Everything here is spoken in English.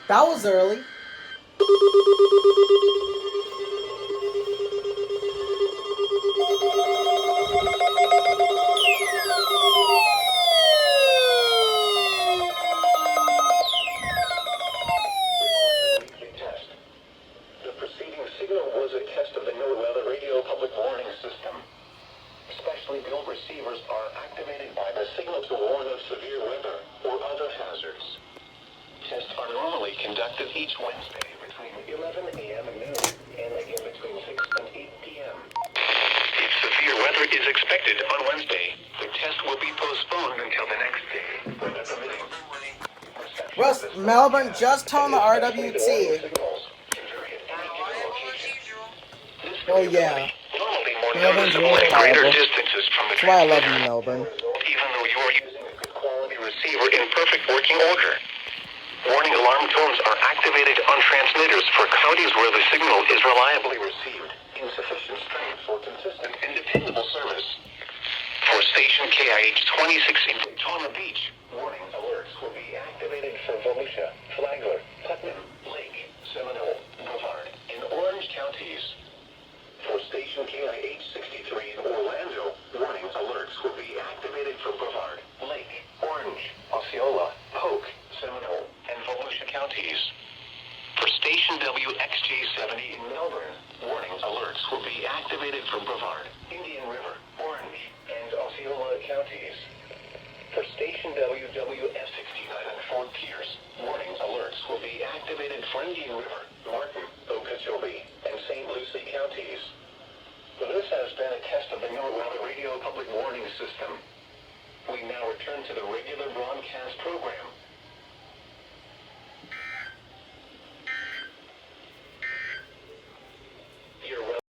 That was early. The preceding signal was a test of the NOAA radio public warning system. Specially built receivers are activated by the signal to warn of severe weather or other hazards. Tests are normally conducted each Wednesday between 11 a.m. and noon, and again between 6 and 8 p.m. If severe weather is expected on Wednesday, the test will be postponed until the next day, weather permitting. Russ, Melbourne, just tone the RWT. Oh yeah. Melbourne's really reliable. That's why I love you, Melbourne. Even though you are using a good quality receiver in perfect working order. Warning alarm tones are activated on transmitters for counties where the signal is reliably received in sufficient strength for consistent and dependable service. For station KIH63 in Daytona Beach, warning alerts will be activated for Volusia, Flagler, Putnam, Lake, Seminole, Brevard, and Orange counties. For station KIH63 in Orlando, warning alerts will be activated for Brevard, Lake, Orange, Osceola, Polk, Seminole, and Volusia counties. For station WXJ70 in Melbourne, warning alerts will be activated for Brevard, Indian River, Orange, and Osceola counties. For station WWF69 in Fort Pierce, warning alerts will be activated for Indian River, Martin, Okeechobee, and St. Lucie counties. This has been a test of the NOAA radio public warning system. We now return to the regular broadcast program.